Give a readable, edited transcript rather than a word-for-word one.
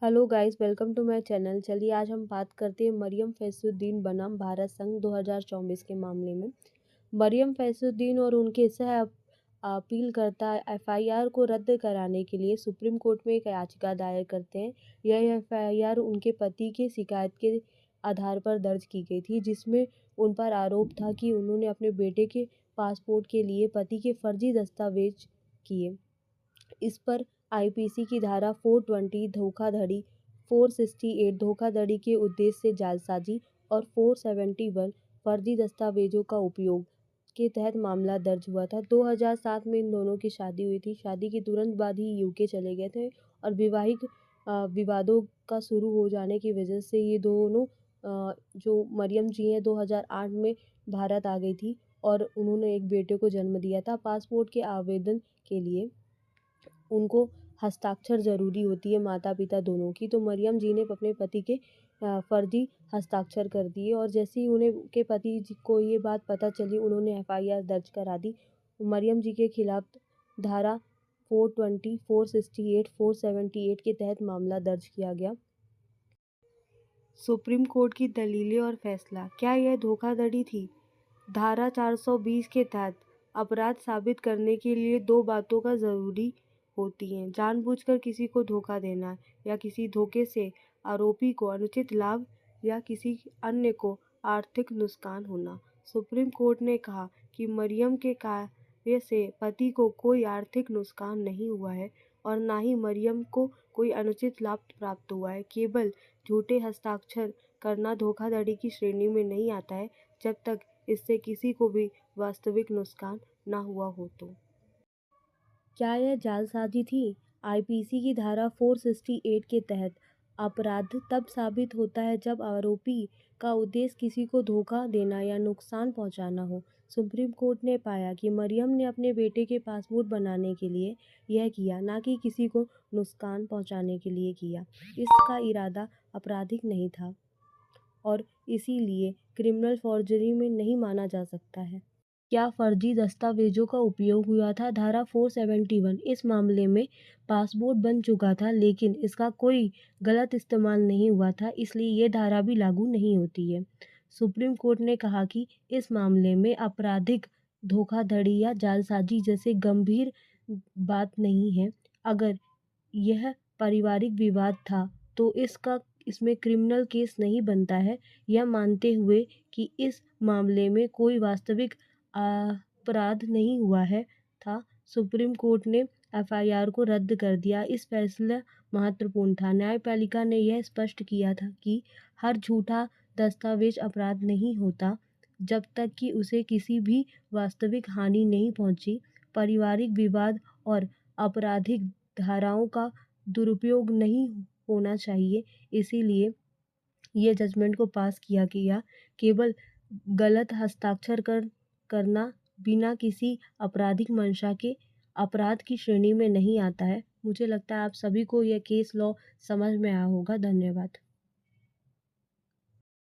Hello guys, welcome to my channel. चलिए आज हम बात करते हैं मरियम फैसुद्दीन बनाम भारत संघ 2024 के मामले में। मरियम फैसुद्दीन और उनके सह अपीलकर्ता एफआईआर को रद्द कराने के लिए सुप्रीम कोर्ट में एक याचिका दायर करते हैं। यह एफआईआर उनके पति के शिकायत के आधार पर दर्ज की गई थी, जिसमें उन पर आरोप था कि उन्होंने अपने बेटे के पासपोर्ट के लिए पति के फर्जी दस्तावेज किए। इस पर आईपीसी की धारा 420 धोखाधड़ी, 468 धोखाधड़ी के उद्देश्य से जालसाजी और 471 फर्जी दस्तावेजों का उपयोग के तहत मामला दर्ज हुआ था। 2007 में इन दोनों की शादी हुई थी। शादी के तुरंत बाद ही यूके चले गए थे और वैवाहिक विवादों का शुरू हो जाने की वजह से ये दोनों जो मरियम जी हैं 2008 में भारत आ गई थी और उन्होंने एक बेटे को जन्म दिया था। पासपोर्ट के आवेदन के लिए उनको हस्ताक्षर ज़रूरी होती है, माता पिता दोनों की। तो मरियम जी ने अपने पति के फर्जी हस्ताक्षर कर दिए और जैसे ही उन्हें के पति जी को ये बात पता चली, उन्होंने एफआईआर दर्ज करा दी। मरियम जी के खिलाफ धारा 420, 468, 478 के तहत मामला दर्ज किया गया। सुप्रीम कोर्ट की दलीलें और फैसला। क्या यह धोखाधड़ी थी? धारा 420 के तहत अपराध साबित करने के लिए दो बातों का ज़रूरी होती हैं: जानबूझकर किसी को धोखा देना या किसी धोखे से आरोपी को अनुचित लाभ या किसी अन्य को आर्थिक नुकसान होना। सुप्रीम कोर्ट ने कहा कि मरियम के कार्य से पति को कोई आर्थिक नुकसान नहीं हुआ है और ना ही मरियम को कोई अनुचित लाभ प्राप्त हुआ है। केवल झूठे हस्ताक्षर करना धोखाधड़ी की श्रेणी में नहीं आता है जब तक इससे किसी को भी वास्तविक नुकसान ना हुआ हो। तो क्या यह जालसाजी थी? आईपीसी की धारा 468 के तहत अपराध तब साबित होता है जब आरोपी का उद्देश्य किसी को धोखा देना या नुकसान पहुंचाना हो। सुप्रीम कोर्ट ने पाया कि मरियम ने अपने बेटे के पासपोर्ट बनाने के लिए यह किया, ना कि किसी को नुकसान पहुंचाने के लिए किया। इसका इरादा आपराधिक नहीं था और इसीलिए क्रिमिनल फॉर्जरी में नहीं माना जा सकता है। क्या फर्जी दस्तावेजों का उपयोग हुआ था? धारा 471। इस मामले में पासपोर्ट बन चुका था लेकिन इसका कोई गलत इस्तेमाल नहीं हुआ था, इसलिए ये धारा भी लागू नहीं होती है। सुप्रीम कोर्ट ने कहा कि इस मामले में आपराधिक धोखाधड़ी या जालसाजी जैसे गंभीर बात नहीं है। अगर यह पारिवारिक विवाद था तो इसमें क्रिमिनल केस नहीं बनता है, यह मानते हुए कि इस मामले में कोई वास्तविक अपराध नहीं हुआ था। सुप्रीम कोर्ट ने एफआईआर को रद्द कर दिया। इस फैसला महत्वपूर्ण था। न्यायपालिका ने यह स्पष्ट किया था कि हर झूठा दस्तावेज अपराध नहीं होता जब तक कि उसे किसी भी वास्तविक हानि नहीं पहुंची। पारिवारिक विवाद और आपराधिक धाराओं का दुरुपयोग नहीं होना चाहिए, इसीलिए ये जजमेंट को पास किया गया। केवल गलत हस्ताक्षर करना बिना किसी आपराधिक मंशा के अपराध की श्रेणी में नहीं आता है। मुझे लगता है आप सभी को यह केस लॉ समझ में आया होगा। धन्यवाद।